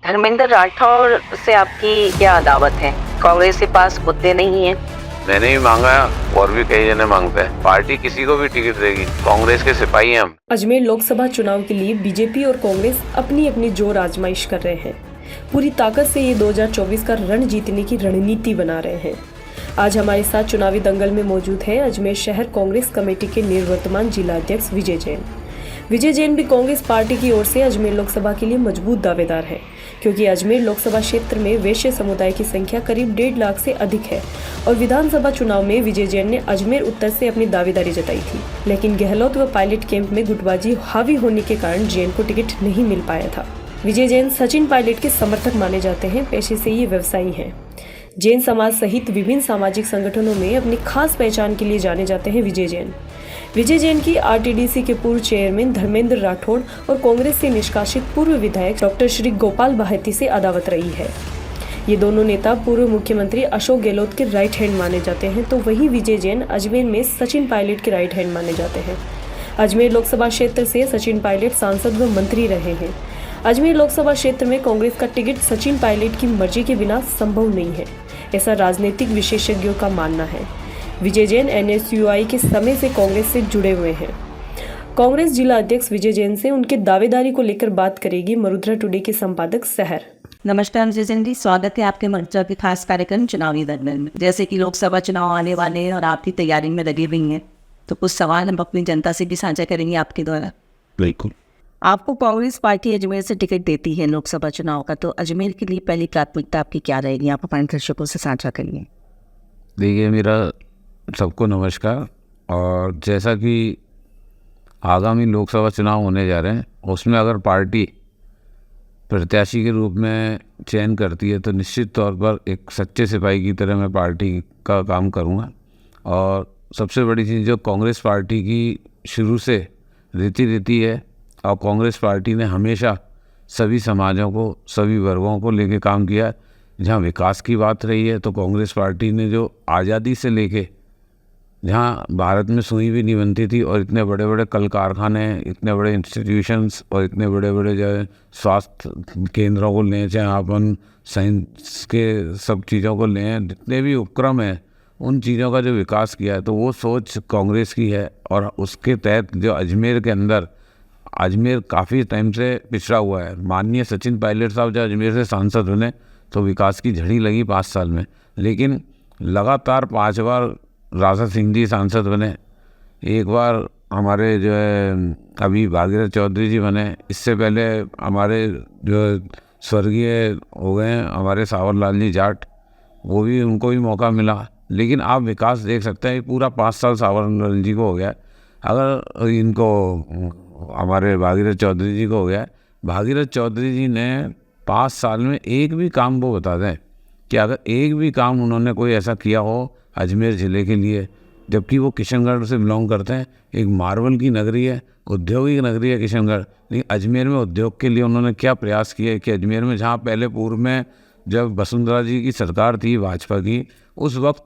धर्मेंद्र राठौर से आपकी क्या अदावत है? कांग्रेस के पास मुद्दे नहीं है? मैंने भी मांगा और भी कई जने मांगते हैं। पार्टी किसी को भी टिकट देगी, कांग्रेस के सिपाही हैं हम। अजमेर लोकसभा चुनाव के लिए बीजेपी और कांग्रेस अपनी अपनी जोर आजमाइश कर रहे हैं। पूरी ताकत से ये 2024 का रण जीतने की रणनीति बना रहे हैं। आज हमारे साथ चुनावी दंगल में मौजूद हैं अजमेर शहर कांग्रेस कमेटी के निवर्तमान जिला अध्यक्ष विजय जैन। विजय जैन भी कांग्रेस पार्टी की ओर से अजमेर लोकसभा के लिए मजबूत दावेदार है, क्योंकि अजमेर लोकसभा क्षेत्र में वैश्य समुदाय की संख्या करीब 1.5 लाख से अधिक है और विधानसभा चुनाव में विजय जैन ने अजमेर उत्तर से अपनी दावेदारी जताई थी। लेकिन गहलोत व पायलट कैंप में गुटबाजी हावी होने के कारण जैन को टिकट नहीं मिल पाया था। विजय जैन सचिन पायलट के समर्थक माने जाते हैं। पेशे से ये व्यवसायी हैं। जैन समाज सहित विभिन्न सामाजिक संगठनों में अपनी खास पहचान के लिए जाने जाते हैं विजय जैन। विजय जैन की आरटीडीसी के पूर्व चेयरमैन धर्मेंद्र राठौड़ और कांग्रेस से निष्कासित पूर्व विधायक डॉक्टर श्री गोपाल बाहेती से अदावत रही है। ये दोनों नेता पूर्व मुख्यमंत्री अशोक गहलोत के राइट हैंड माने जाते हैं, तो वहीं विजय जैन अजमेर में सचिन पायलट के राइट हैंड माने जाते हैं। अजमेर लोकसभा क्षेत्र से सचिन पायलट सांसद व मंत्री रहे हैं। अजमेर लोकसभा क्षेत्र में कांग्रेस का टिकट सचिन पायलट की मर्जी के बिना संभव नहीं है, ऐसा राजनीतिक विशेषज्ञों का मानना है। विजय जैन एनएसयूआई के समय से कांग्रेस से जुड़े हुए हैं। कांग्रेस जिला अध्यक्ष विजय जैन से उनके दावेदारी को लेकर बात करेगी मरुधरा टुडे के संपादक सहर। नमस्कार विजय जैन जी, स्वागत है आपके मंच के खास कार्यक्रम चुनावी दंगल में। जैसे कि लोकसभा चुनाव आने वाले हैं और आपकी तैयारी में लगी हुई हैं, तो कुछ सवाल हम अपनी जनता से भी साझा करेंगे आपके द्वारा। बिल्कुल। आपको कांग्रेस पार्टी अजमेर से टिकट देती है लोकसभा चुनाव का, तो अजमेर के लिए पहली प्राथमिकता आपकी क्या रहेगी? आप अपने दर्शकों से साझा करिए। देखिए, मेरा सबको नमस्कार। और जैसा कि आगामी लोकसभा चुनाव होने जा रहे हैं, उसमें अगर पार्टी प्रत्याशी के रूप में चयन करती है तो निश्चित तौर पर एक सच्चे सिपाही की तरह मैं पार्टी का काम करूँगा। और सबसे बड़ी चीज़ जो कांग्रेस पार्टी की शुरू से रीति है, और कांग्रेस पार्टी ने हमेशा सभी समाजों को, सभी वर्गों को लेके काम किया। जहाँ विकास की बात रही है तो कांग्रेस पार्टी ने जो आज़ादी से लेके, जहाँ भारत में सुई भी नहीं बनती थी और इतने बड़े बड़े कल कारखाने, इतने बड़े इंस्टीट्यूशंस और इतने बड़े बड़े जो है स्वास्थ्य केंद्रों को लें, चाहे अपन साइंस के सब चीज़ों को लें, जितने भी उपक्रम हैं उन चीज़ों का जो विकास किया है, तो वो सोच कांग्रेस की है। और उसके तहत जो अजमेर के अंदर, अजमेर काफ़ी टाइम से पिछड़ा हुआ है। माननीय सचिन पायलट साहब जब अजमेर से सांसद बने तो विकास की झड़ी लगी 5 साल में, लेकिन लगातार 5 बार राजा सिंह जी सांसद बने, एक बार हमारे जो है अभी भागीरथ चौधरी जी बने, इससे पहले हमारे जो स्वर्गीय हो गए हैं हमारे सावरलाल जी जाट, वो भी, उनको भी मौका मिला। लेकिन आप विकास देख सकते हैं, पूरा 5 साल सावरलाल जी को हो गया। अगर इनको हमारे भागीरथ चौधरी जी को हो गया, भागीरथ चौधरी जी ने 5 साल में एक भी काम वो बता दें कि अगर एक भी काम उन्होंने कोई ऐसा किया हो अजमेर ज़िले के लिए, जबकि वो किशनगढ़ से बिलोंग करते हैं। एक मार्बल की नगरी है, औद्योगिक नगरी है किशनगढ़, लेकिन अजमेर में उद्योग के लिए उन्होंने क्या प्रयास किए कि अजमेर में, जहाँ पहले पूर्व में जब वसुंधरा जी की सरकार थी भाजपा की, उस वक्त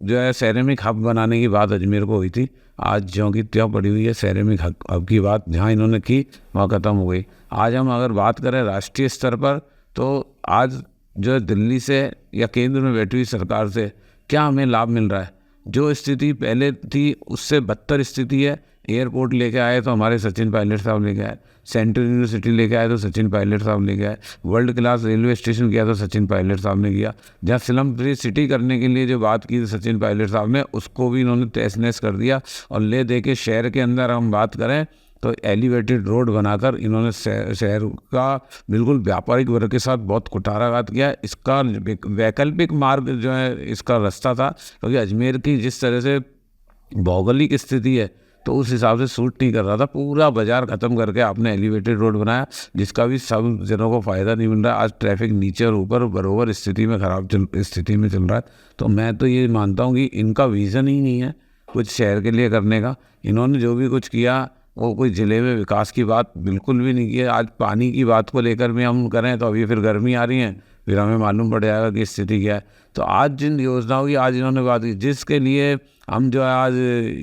जो है सेरेमिक हब बनाने की बात अजमेर को हुई थी। आज ज्यों की त्यों पड़ी हुई है सेरेमिक हब की बात, जहाँ इन्होंने की वहाँ ख़त्म हो गई। आज हम अगर बात करें राष्ट्रीय स्तर पर, तो आज जो है दिल्ली से या केंद्र में बैठी हुई सरकार से क्या हमें लाभ मिल रहा है? जो स्थिति पहले थी उससे बदतर स्थिति है। एयरपोर्ट लेके आए तो हमारे सचिन पायलट साहब लेके आए, सेंट्रल यूनिवर्सिटी लेके आए तो सचिन पायलट साहब लेके आए, वर्ल्ड क्लास रेलवे स्टेशन किया तो सचिन पायलट साहब ने किया। जहाँ स्लम फ्री सिटी करने के लिए जो बात की सचिन पायलट साहब ने, उसको भी इन्होंने तहस नहस कर दिया। और ले दे के शहर के अंदर हम बात करें तो एलिवेटेड रोड बनाकर इन्होंने शहर का बिल्कुल व्यापारिक वर्ग के साथ बहुत कुठाराघात किया। इसका वैकल्पिक मार्ग जो है, इसका रास्ता था, क्योंकि अजमेर की जिस तरह से भौगोलिक स्थिति है तो उस हिसाब से सूट नहीं कर रहा था। पूरा बाजार ख़त्म करके आपने एलिवेटेड रोड बनाया, जिसका भी सब जनों को फ़ायदा नहीं मिल रहा। आज ट्रैफिक नीचे और ऊपर बराबर स्थिति में स्थिति में चल रहा है। तो मैं तो ये मानता हूँ कि इनका विज़न ही नहीं है कुछ शहर के लिए करने का। इन्होंने जो भी कुछ किया वो कोई ज़िले में विकास की बात बिल्कुल भी नहीं की है। आज पानी की बात को लेकर भी हम करें तो अभी फिर गर्मी आ रही है, फिर हमें मालूम पड़ जाएगा कि स्थिति क्या है। तो आज जिन योजनाओं की आज इन्होंने बात की, जिसके लिए हम जो है आज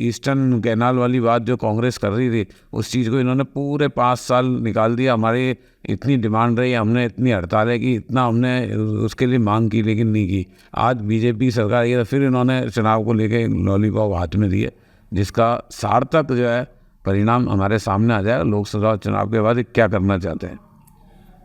ईस्टर्न कैनाल वाली बात जो कांग्रेस कर रही थी, उस चीज़ को इन्होंने पूरे 5 साल निकाल दिया। हमारी इतनी डिमांड रही, हमने इतनी हड़तालें की, इतना हमने उसके लिए मांग की, लेकिन नहीं की। आज बीजेपी सरकार ये फिर इन्होंने चुनाव को लेके लॉलीपॉप हाथ में दिए, जिसका सार्थक जो है परिणाम हमारे सामने आ जाएगा लोकसभा चुनाव के बाद क्या करना चाहते हैं।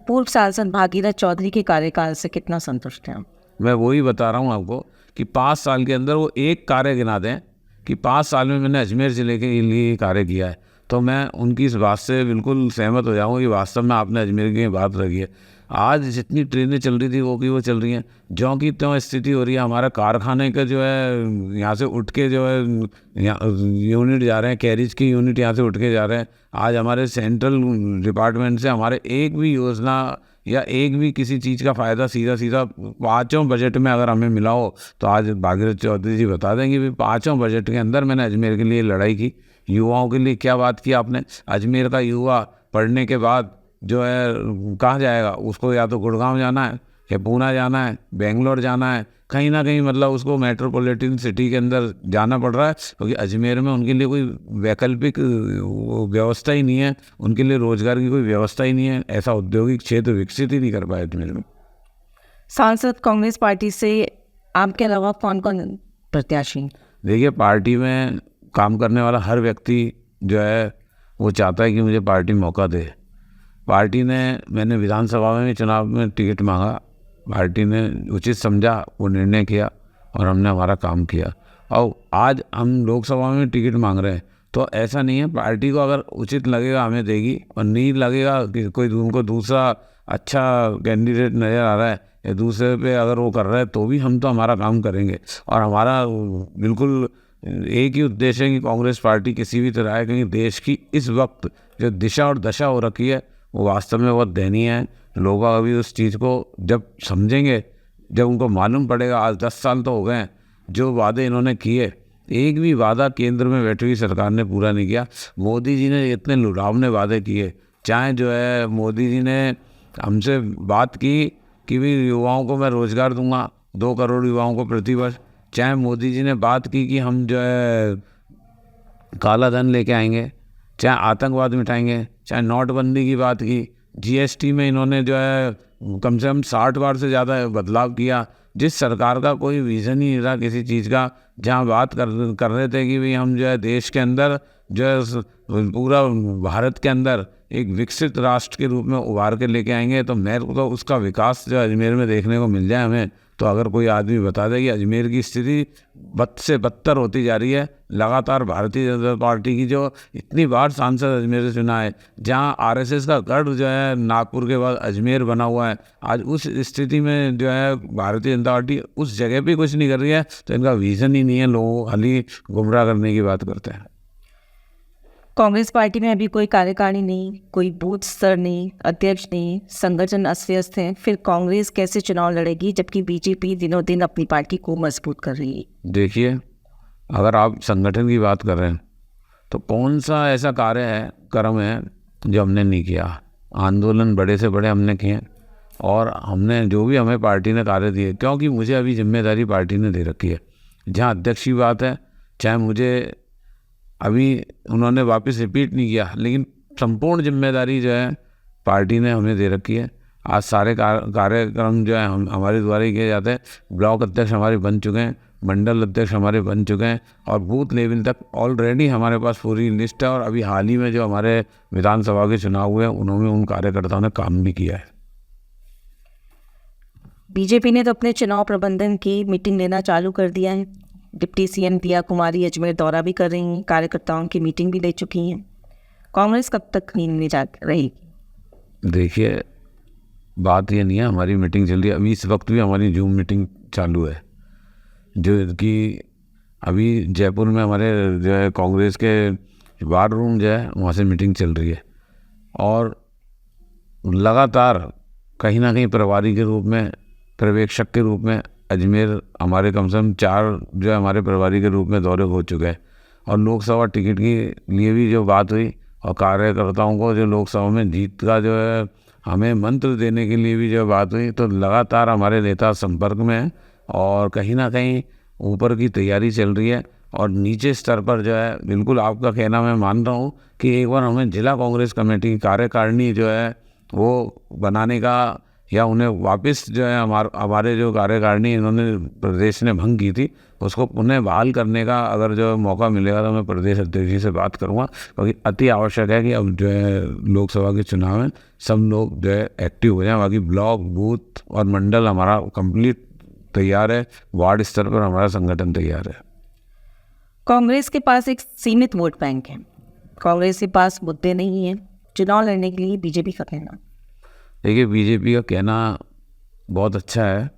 पूर्व सांसद भागीरथ चौधरी के कार्यकाल से कितना संतुष्ट हैं? मैं वही बता रहा हूँ आपको कि 5 साल के अंदर वो एक कार्य गिना दें कि 5 साल में मैंने अजमेर ज़िले के लिए कार्य किया है, तो मैं उनकी इस बात से बिल्कुल सहमत हो जाऊँगा कि वास्तव में आपने अजमेर की बात रखी है। आज जितनी ट्रेनें चल रही थी वो चल रही हैं, ज्यों की त्यों स्थिति हो रही है। हमारा कारखाने का जो है यहाँ से उठ के जो है यूनिट जा रहे हैं, कैरिज की यूनिट यहाँ से उठ के जा रहे हैं। आज हमारे सेंट्रल डिपार्टमेंट से हमारे एक भी योजना या एक भी किसी चीज़ का फ़ायदा सीधा 5 बजट में अगर हमें मिला हो तो आज भागीरथ चौधरी जी बता देंगे भी 5 बजट के अंदर मैंने अजमेर के लिए लड़ाई की। युवाओं के लिए क्या बात की आपने? अजमेर का युवा पढ़ने के बाद जो है कहाँ जाएगा? उसको या तो गुड़गांव जाना है, या पूना जाना है, बेंगलोर जाना है, कहीं ना कहीं मतलब उसको मेट्रोपॉलिटन सिटी के अंदर जाना पड़ रहा है, क्योंकि अजमेर में उनके लिए कोई वैकल्पिक व्यवस्था ही नहीं है, उनके लिए रोजगार की कोई व्यवस्था ही नहीं है। ऐसा औद्योगिक क्षेत्र विकसित ही नहीं कर पाया अजमेर में। सांसद कांग्रेस पार्टी से आपके अलावा कौन कौन प्रत्याशी? देखिए, पार्टी में काम करने वाला हर व्यक्ति जो है वो चाहता है कि मुझे पार्टी मौका दे। पार्टी ने, मैंने विधानसभा में चुनाव में टिकट मांगा, पार्टी ने उचित समझा, वो निर्णय किया और हमने हमारा काम किया। और आज हम लोकसभा में टिकट मांग रहे हैं, तो ऐसा नहीं है, पार्टी को अगर उचित लगेगा हमें देगी, और नहीं लगेगा कि कोई उनको दूसरा अच्छा कैंडिडेट नज़र आ रहा है या दूसरे पे अगर वो कर रहा है तो भी हम तो हमारा काम करेंगे। और हमारा बिल्कुल एक ही उद्देश्य है कि कांग्रेस पार्टी किसी भी तरह है, क्योंकि देश की इस वक्त जो दिशा और दशा हो रखी है वो वास्तव में बहुत दयनीय है। लोग अभी उस चीज़ को जब समझेंगे, जब उनको मालूम पड़ेगा। आज 10 साल तो हो गए हैं, जो वादे इन्होंने किए, एक भी वादा केंद्र में बैठी हुई सरकार ने पूरा नहीं किया। मोदी जी ने इतने लुभावने वादे किए, चाहे जो है मोदी जी ने हमसे बात की कि भी युवाओं को मैं रोज़गार दूंगा, 2 करोड़ युवाओं को प्रतिवर्ष, चाहे मोदी जी ने बात की कि हम जो है काला धन लेके आएंगे, चाहे आतंकवाद मिटाएंगे, चाहे नोटबंदी की बात की, जीएसटी में इन्होंने जो है कम से कम 60 बार से ज़्यादा बदलाव किया। जिस सरकार का कोई विज़न ही नहीं था किसी चीज़ का, जहाँ बात कर रहे थे कि भाई हम जो है देश के अंदर जो है पूरा भारत के अंदर एक विकसित राष्ट्र के रूप में उभार के लेके आएंगे, तो मेरे को तो उसका विकास जो अजमेर में देखने को मिल जाए हमें। तो अगर कोई आदमी बता दे कि अजमेर की स्थिति बद से बदतर होती जा रही है, लगातार भारतीय जनता पार्टी की जो इतनी बार सांसद अजमेर से चुना है, जहां आरएसएस का गढ़ जो है नागपुर के बाद अजमेर बना हुआ है, आज उस स्थिति में जो है भारतीय जनता पार्टी उस जगह पे कुछ नहीं कर रही है, तो इनका विजन ही नहीं है, लोगों को खाली गुमराह करने की बात करते हैं। कांग्रेस पार्टी में अभी कोई कार्यकारिणी नहीं, कोई बूथ स्तर नहीं, अध्यक्ष नहीं, संगठन अस्त-व्यस्त है, फिर कांग्रेस कैसे चुनाव लड़ेगी जबकि बीजेपी दिनों दिन अपनी पार्टी को मजबूत कर रही है? देखिए, अगर आप संगठन की बात कर रहे हैं तो कौन सा ऐसा कार्य है, कर्म है जो हमने नहीं किया। आंदोलन बड़े से बड़े हमने किए, और हमने जो भी हमें पार्टी ने कार्य दिए, क्योंकि मुझे अभी जिम्मेदारी पार्टी ने दे रखी है। जहाँ अध्यक्ष की बात है, चाहे मुझे अभी उन्होंने वापस रिपीट नहीं किया, लेकिन संपूर्ण जिम्मेदारी जो है पार्टी ने हमें दे रखी है। आज सारे कार्यक्रम जो है हमारे द्वारा ही किए जाते हैं। ब्लॉक अध्यक्ष हमारे बन चुके हैं, मंडल अध्यक्ष हमारे बन चुके हैं, और बूथ लेवल तक ऑलरेडी हमारे पास पूरी लिस्ट है। और अभी हाल ही में जो हमारे विधानसभा के चुनाव हुए, उन्होंने उन कार्यकर्ताओं ने काम भी किया है। बीजेपी ने तो अपने चुनाव प्रबंधन की मीटिंग लेना चालू कर दिया है। डिप्टी सीएम दिया कुमारी अजमेर दौरा भी कर रही हैं, कार्यकर्ताओं की मीटिंग भी ले चुकी हैं। कांग्रेस कब तक नींद में जा रहेगी? देखिए, बात ये नहीं है, हमारी मीटिंग चल रही है। अभी इस वक्त भी हमारी जूम मीटिंग चालू है, जो कि अभी जयपुर में हमारे जो है कांग्रेस के वार रूम जो है वहाँ से मीटिंग चल रही है। और लगातार कहीं ना कहीं प्रभारी के रूप में, पर्यवेक्षक के रूप में अजमेर हमारे कम से कम 4 जो है हमारे प्रभारी के रूप में दौरे हो चुके हैं। और लोकसभा टिकट के लिए भी जो बात हुई, और कार्यकर्ताओं को जो लोकसभा में जीत का जो है हमें मंत्र देने के लिए भी जो बात हुई, तो लगातार हमारे नेता संपर्क में हैं और कहीं ना कहीं ऊपर की तैयारी चल रही है। और नीचे स्तर पर जो है बिल्कुल आपका कहना मैं मान रहा हूँ कि एक बार हमें जिला कांग्रेस कमेटी की कार्यकारिणी जो है वो बनाने का, या उन्हें वापस जो है हमारे जो कार्यकारिणी इन्होंने प्रदेश ने भंग की थी उसको पुनः बहाल करने का अगर जो मौका मिलेगा तो मैं प्रदेश अध्यक्ष जी से बात करूँगा, क्योंकि अति आवश्यक है कि अब जो है लोकसभा के चुनाव में सब लोग जो है एक्टिव हो जाएं। बाकी ब्लॉक, बूथ और मंडल हमारा कंप्लीट तैयार है, वार्ड स्तर पर हमारा संगठन तैयार है। कांग्रेस के पास एक सीमित वोट बैंक है, कांग्रेस के पास मुद्दे नहीं है, चुनाव लड़ने के लिए बीजेपी का कहना। देखिए, बीजेपी का कहना बहुत अच्छा है।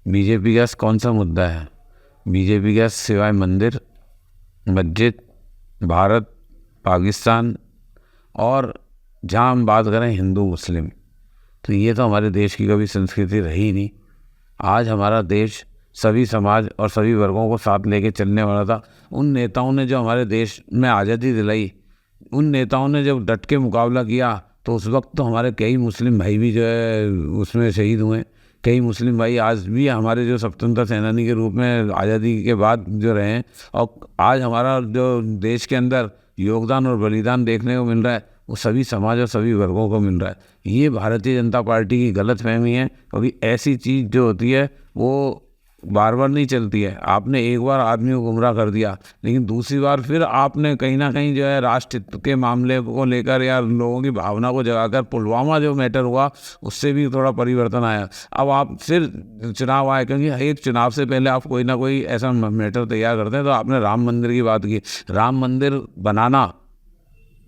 बीजेपी का कौन सा मुद्दा है? बीजेपी का सिवाय मंदिर, मस्जिद, भारत, पाकिस्तान और जहाँ हम बात करें हिंदू मुस्लिम, तो ये तो हमारे देश की कभी संस्कृति रही नहीं। आज हमारा देश सभी समाज और सभी वर्गों को साथ लेके चलने वाला था। उन नेताओं ने जो हमारे देश में आज़ादी दिलाई, उन नेताओं ने जब डट के मुकाबला किया तो उस वक्त तो हमारे कई मुस्लिम भाई भी जो है उसमें शहीद हुए। कई मुस्लिम भाई आज भी हमारे जो स्वतंत्रता सेनानी के रूप में आज़ादी के बाद जो रहे हैं, और आज हमारा जो देश के अंदर योगदान और बलिदान देखने को मिल रहा है वो सभी समाज और सभी वर्गों को मिल रहा है। ये भारतीय जनता पार्टी की गलतफहमी है, क्योंकि ऐसी चीज़ जो होती है वो बार बार नहीं चलती है। आपने एक बार आदमी को गुमराह कर दिया, लेकिन दूसरी बार फिर आपने कहीं ना कहीं जो है राष्ट्र हित के मामले को लेकर या लोगों की भावना को जगाकर, पुलवामा जो मैटर हुआ उससे भी थोड़ा परिवर्तन आया। अब आप फिर चुनाव आए, क्योंकि एक चुनाव से पहले आप कोई ना कोई ऐसा मैटर तैयार करते हैं। तो आपने राम मंदिर की बात की, राम मंदिर बनाना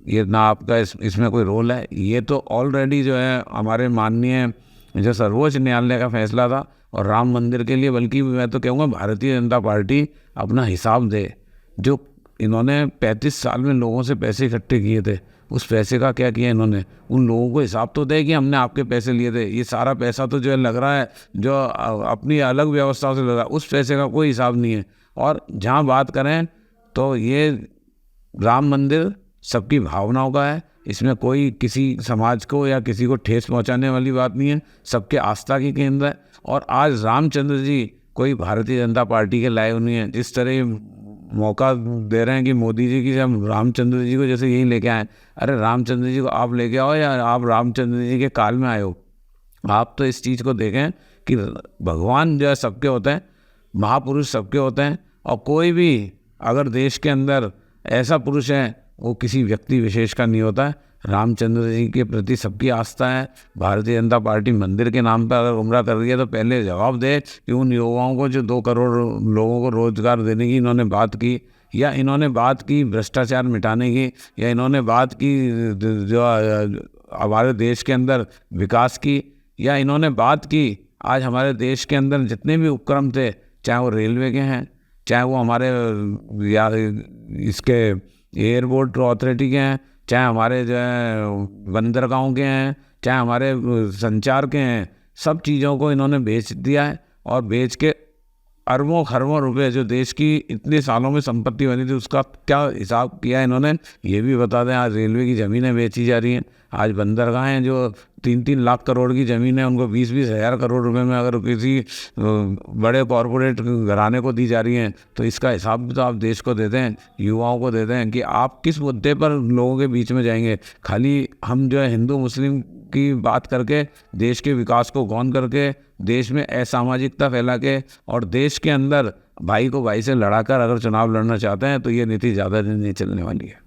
ये ना आपका इसमें कोई रोल है, ये तो ऑलरेडी जो है हमारे माननीय जो सर्वोच्च न्यायालय का फैसला था। और राम मंदिर के लिए बल्कि मैं तो कहूँगा भारतीय जनता पार्टी अपना हिसाब दे। जो इन्होंने 35 साल में लोगों से पैसे इकट्ठे किए थे, उस पैसे का क्या किया इन्होंने? उन लोगों को हिसाब तो दे कि हमने आपके पैसे लिए थे। ये सारा पैसा तो जो है लग रहा है जो अपनी अलग व्यवस्थाओं से लग रहा है, उस पैसे का कोई हिसाब नहीं है। और जहाँ बात करें तो ये राम मंदिर सबकी भावनाओं का है, इसमें कोई किसी समाज को या किसी को ठेस पहुंचाने वाली बात नहीं है, सबके आस्था की केंद्र है। और आज रामचंद्र जी कोई भारतीय जनता पार्टी के लाए नहीं है। जिस तरह मौका दे रहे हैं कि मोदी जी की जब रामचंद्र जी को जैसे यहीं लेके आए, अरे रामचंद्र जी को आप लेके आओ या आप रामचंद्र जी के काल में आए हो। आप तो इस चीज़ को देखें कि भगवान जो है सबके होते हैं, महापुरुष सबके होते हैं, और कोई भी अगर देश के अंदर ऐसा पुरुष है वो किसी व्यक्ति विशेष का नहीं होता है। रामचंद्र जी के प्रति सबकी आस्था है। भारतीय जनता पार्टी मंदिर के नाम पर अगर गुमराह कर रही है तो पहले जवाब दे कि उन युवाओं को जो 2 करोड़ लोगों को रोजगार देने की इन्होंने बात की, या इन्होंने बात की भ्रष्टाचार मिटाने की, या इन्होंने बात की जो हमारे देश के अंदर विकास की, या इन्होंने बात की आज हमारे देश के अंदर जितने भी उपक्रम थे, चाहे वो रेलवे के हैं, चाहे वो हमारे या इसके एयरपोर्ट अथॉरिटी के हैं, चाहे हमारे जो है बंदरगाहों के हैं, चाहे हमारे संचार के हैं, सब चीज़ों को इन्होंने बेच दिया है। और बेच के अरबों खरबों रुपए जो देश की इतने सालों में संपत्ति बनी थी उसका क्या हिसाब किया इन्होंने, ये भी बता दें। आज रेलवे की ज़मीनें बेची जा रही हैं, आज बंदरगाहें जो 3-3 लाख करोड़ की ज़मीन है उनको 20-20 हज़ार करोड़ रुपए में अगर किसी बड़े कॉरपोरेट घराने को दी जा रही हैं, तो इसका हिसाब भी तो आप देश को देते हैं, युवाओं को देते हैं कि आप किस मुद्दे पर लोगों के बीच में जाएंगे। खाली हम जो है हिंदू मुस्लिम की बात करके, देश के विकास को गौन करके, देश में असामाजिकता फैला के और देश के अंदर भाई को भाई से लड़ाकर अगर चुनाव लड़ना चाहते हैं तो ये नीति ज़्यादा दिन नहीं चलने वाली है।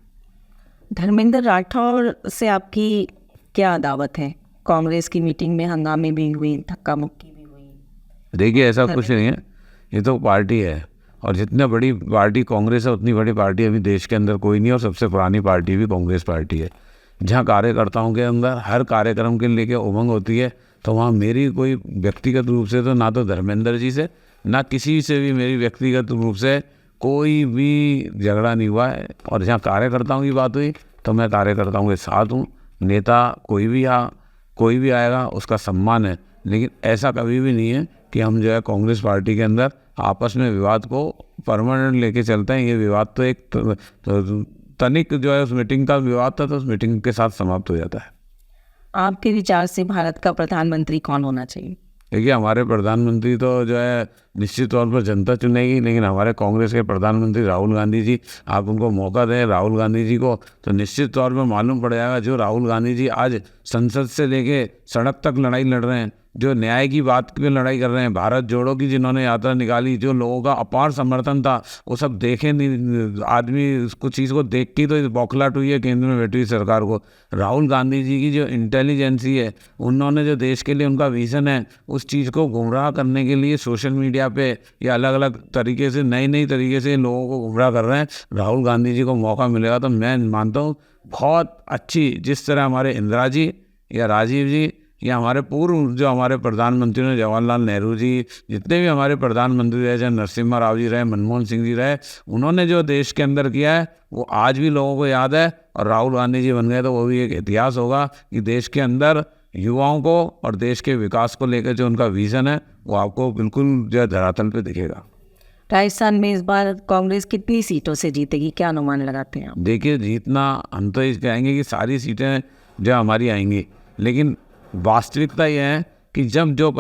धर्मेंद्र राठौर से आपकी क्या दावत है? कांग्रेस की मीटिंग में हंगामे भी हुई, धक्का मुक्की भी हुई। देखिए, ऐसा कुछ नहीं है, ये तो पार्टी है, और जितनी बड़ी पार्टी कांग्रेस है उतनी बड़ी पार्टी अभी देश के अंदर कोई नहीं है, और सबसे पुरानी पार्टी भी कांग्रेस पार्टी है। जहाँ कार्यकर्ताओं के अंदर हर कार्यक्रम के लेके उमंग होती है, तो वहाँ मेरी कोई व्यक्तिगत रूप से तो ना तो धर्मेंद्र जी से ना किसी से भी मेरी व्यक्तिगत रूप से कोई भी झगड़ा नहीं हुआ है। और जहाँ कार्यकर्ताओं की बात हुई तो मैं कार्यकर्ताओं के साथ हूँ। नेता कोई भी आएगा उसका सम्मान है, लेकिन ऐसा कभी भी नहीं है कि हम जो है कांग्रेस पार्टी के अंदर आपस में विवाद को परमानेंट लेके चलते हैं। ये विवाद तो एक तनिक जो है उस मीटिंग का विवाद था, तो उस मीटिंग के साथ समाप्त हो जाता है। आपके विचार से भारत का प्रधानमंत्री कौन होना चाहिए? देखिए, हमारे प्रधानमंत्री तो जो है निश्चित तौर पर जनता चुनेगी, लेकिन हमारे कांग्रेस के प्रधानमंत्री राहुल गांधी जी, आप उनको मौका दें राहुल गांधी जी को, तो निश्चित तौर पर मालूम पड़ जाएगा। जो राहुल गांधी जी आज संसद से लेके सड़क तक लड़ाई लड़ रहे हैं, जो न्याय की बात पे लड़ाई कर रहे हैं, भारत जोड़ो की जिन्होंने यात्रा निकाली, जो लोगों का अपार समर्थन था, वो सब देखे नहीं। आदमी कुछ चीज़ को देख के तो बौखलाहट हुई है केंद्र में बैठी हुई सरकार को। राहुल गांधी जी की जो इंटेलिजेंसी है, उन्होंने जो देश के लिए उनका विज़न है, उस चीज़ को गुमराह करने के लिए सोशल मीडिया पे या अलग अलग तरीके से नई तरीके से लोगों को गुमराह कर रहे हैं। राहुल गांधी जी को मौका मिलेगा तो मैं मानता हूँ बहुत अच्छी, जिस तरह हमारे इंदिरा जी या राजीव जी या हमारे पूर्व जो हमारे प्रधानमंत्री ने जवाहरलाल नेहरू जी, जितने भी हमारे प्रधानमंत्री रहे, चाहे नरसिम्हा राव जी रहे, मनमोहन सिंह जी रहे, उन्होंने जो देश के अंदर किया है वो आज भी लोगों को याद है। और राहुल गांधी जी बन गए तो वो भी एक इतिहास होगा कि देश के अंदर युवाओं को और देश के विकास को लेकर जो उनका विज़न है वो आपको बिल्कुल जो है धरातल पे दिखेगा। राजस्थान में इस बार कांग्रेस कितनी सीटों से जीतेगी, क्या अनुमान लगाते हैं आप? देखिए, जीतना हम तो ये कहेंगे कि सारी सीटें जो हमारी आएंगी, लेकिन वास्तविकता यह है कि जब जो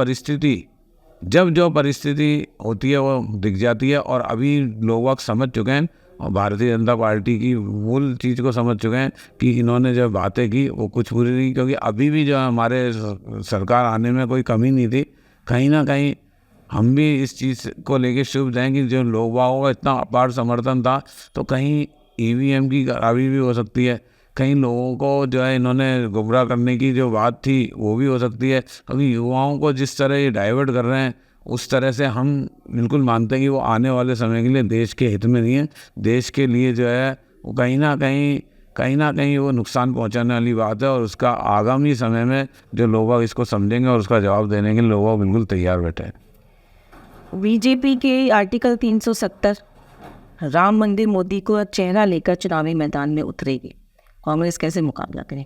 परिस्थिति होती है वो दिख जाती है। और अभी लोग समझ चुके हैं और भारतीय जनता पार्टी की मूल चीज़ को समझ चुके हैं कि इन्होंने जो बातें की वो कुछ पूरी नहीं, क्योंकि अभी भी जो हमारे सरकार आने में कोई कमी नहीं थी। कहीं ना कहीं हम भी इस चीज़ को लेके शुभ जाएँ कि जो लोग बागों का इतना अपार समर्थन था, तो कहीं ईवीएम की खराबी भी हो सकती है, कहीं लोगों को जो है इन्होंने गुमराह करने की जो बात थी वो भी हो सकती है। क्योंकि युवाओं को जिस तरह ये डाइवर्ट कर रहे हैं, उस तरह से हम बिल्कुल मानते हैं कि वो आने वाले समय के लिए देश के हित में नहीं है। देश के लिए जो है वो कहीं ना कहीं वो नुकसान पहुंचाने वाली बात है। और उसका आगामी समय में जो लोग इसको समझेंगे और उसका जवाब देने के लिए लोग बिल्कुल तैयार बैठे हैं। बीजेपी के आर्टिकल 370 राम मंदिर मोदी को चेहरा लेकर चुनावी मैदान में उतरेगी, कांग्रेस कैसे मुकाबला करे?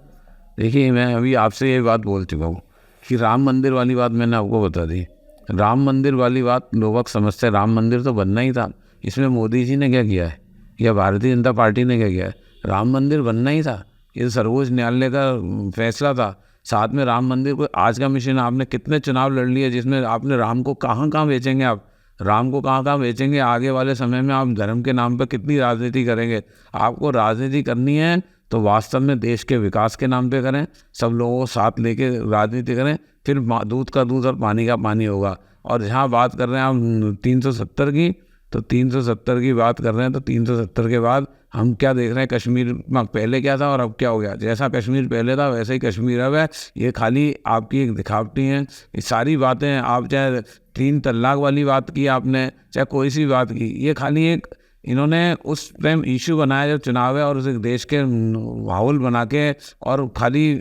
देखिए, मैं अभी आपसे ये बात बोल चुका हूँ कि राम मंदिर वाली बात मैंने आपको बता दी। राम मंदिर वाली बात लोग समझते हैं, राम मंदिर तो बनना ही था। इसमें मोदी जी ने क्या किया है या भारतीय जनता पार्टी ने क्या किया है? राम मंदिर बनना ही था, ये सर्वोच्च न्यायालय का फैसला था। साथ में राम मंदिर को आज का मिशन, आपने कितने चुनाव लड़ लिए जिसमें आपने राम को कहाँ बेचेंगे, आप राम को कहाँ बेचेंगे? आगे वाले समय में आप धर्म के नाम पर कितनी राजनीति करेंगे? आपको राजनीति करनी है तो वास्तव में देश के विकास के नाम पे करें, सब लोगों को साथ लेके राजनीति करें, फिर दूध का दूध और पानी का पानी होगा। और जहाँ बात कर रहे हैं हम 370 की, तो 370 की बात कर रहे हैं, तो 370 के बाद हम क्या देख रहे हैं? कश्मीर में पहले क्या था और अब क्या हो गया? जैसा कश्मीर पहले था वैसा ही कश्मीर अब है। ये खाली आपकी एक दिखावटी है। ये सारी बातें, आप चाहे 3 तलाक वाली बात की आपने, चाहे कोई सी बात की, ये खाली एक इन्होंने उस टाइम इशू बनाया जब चुनाव है, और उस देश के माहौल बना के और खाली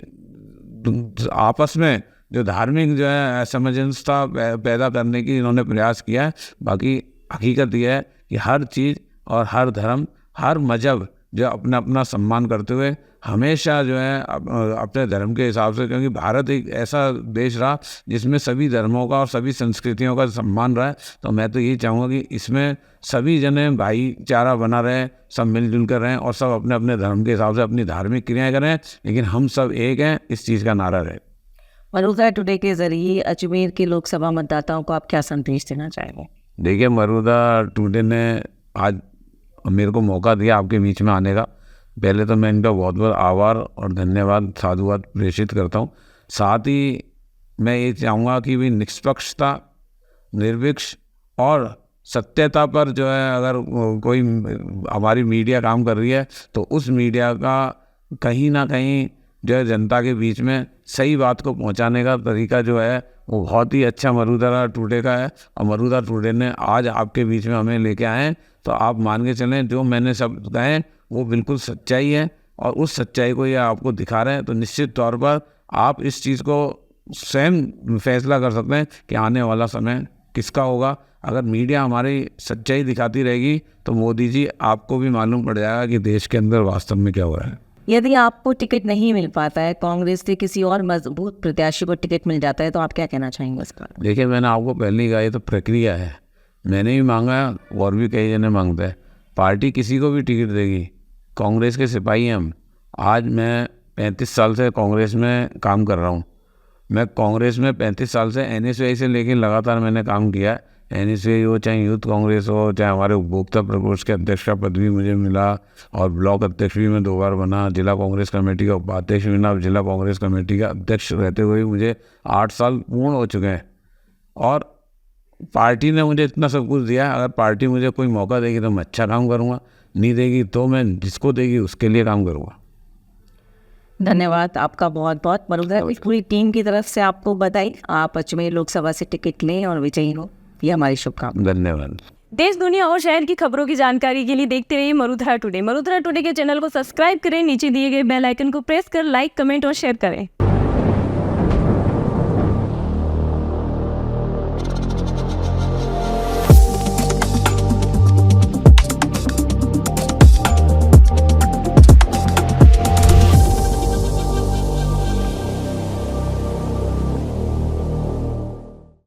आपस में जो धार्मिक जो है असमंजसता पैदा करने की इन्होंने प्रयास किया है। बाकी हकीकत यह है कि हर चीज़ और हर धर्म, हर मजहब जो अपना अपना सम्मान करते हुए हमेशा जो है अपने धर्म के हिसाब से, क्योंकि भारत एक ऐसा देश रहा जिसमें सभी धर्मों का और सभी संस्कृतियों का सम्मान रहा है। तो मैं तो यही चाहूँगा कि इसमें सभी जने भाईचारा बना रहे, सब मिलजुल कर रहें और सब अपने अपने धर्म के हिसाब से अपनी धार्मिक क्रियाएं करें, लेकिन हम सब एक हैं, इस चीज़ का नारा रहे। मरुदा टुडे के जरिए अजमेर के लोकसभा मतदाताओं को आप क्या संदेश देना चाहेंगे? देखिए, मरुदा टुडे ने आज मेरे को मौका दिया आपके बीच में आने का। पहले तो मैं इनका बहुत बहुत आभार और धन्यवाद, साधुवाद प्रेषित करता हूँ। साथ ही मैं ये चाहूँगा कि भी निष्पक्षता, निर्विक्ष और सत्यता पर जो है अगर कोई हमारी मीडिया काम कर रही है, तो उस मीडिया का कहीं ना कहीं जो है जनता के बीच में सही बात को पहुंचाने का तरीका जो है वो बहुत ही अच्छा मरुदा टुडे का है। और मरुदा टुडे ने आज आपके बीच में हमें लेके आए हैं, तो आप मान के चलें जो मैंने सब कहे वो बिल्कुल सच्चाई है, और उस सच्चाई को ये आपको दिखा रहे हैं। तो निश्चित तौर पर आप इस चीज़ को स्वयं फैसला कर सकते हैं कि आने वाला समय किसका होगा। अगर मीडिया हमारी सच्चाई दिखाती रहेगी तो मोदी जी आपको भी मालूम पड़ जाएगा कि देश के अंदर वास्तव में क्या हो रहा है। यदि आपको टिकट नहीं मिल पाता है, कांग्रेस से किसी और मजबूत प्रत्याशी को टिकट मिल जाता है, तो आप क्या कहना चाहेंगे इस पर? देखिए, मैंने आपको पहले ही कहा, ये तो प्रक्रिया है। मैंने भी मांगा और भी कई जने मांगते हैं। पार्टी किसी को भी टिकट देगी, कांग्रेस के सिपाही हैं हम। आज मैं 35 साल से कांग्रेस में काम कर रहा हूँ। मैं कांग्रेस में 35 साल से NSY से लेकर लगातार मैंने काम किया। NSY हो, चाहे यूथ कांग्रेस हो, चाहे हमारे उपभोक्ता प्रकोष्ठ के अध्यक्ष का पद भी मुझे मिला और ब्लॉक अध्यक्ष भी मैं 2 बार बना। जिला कांग्रेस कमेटी का उपाध्यक्ष भी बना। जिला कांग्रेस कमेटी का अध्यक्ष रहते हुए मुझे 8 साल पूर्ण हो चुके हैं और पार्टी ने मुझे इतना सब कुछ दिया। अगर पार्टी मुझे कोई मौका देगी तो मैं अच्छा काम करूँगा, नहीं देगी तो मैं जिसको देगी उसके लिए काम करूँगा। धन्यवाद आपका बहुत बहुत। मरुधरा की पूरी टीम की तरफ से आपको बधाई। आप अजमेर लोकसभा से टिकट लें और विजयी हो, ये हमारी शुभकामनाएं। धन्यवाद। देश दुनिया और शहर की खबरों की जानकारी के लिए देखते रहिए मरुधरा टुडे। मरुधरा टुडे के चैनल को सब्सक्राइब करें, नीचे दिए गए बेल आइकन को प्रेस कर लाइक, कमेंट और शेयर करें।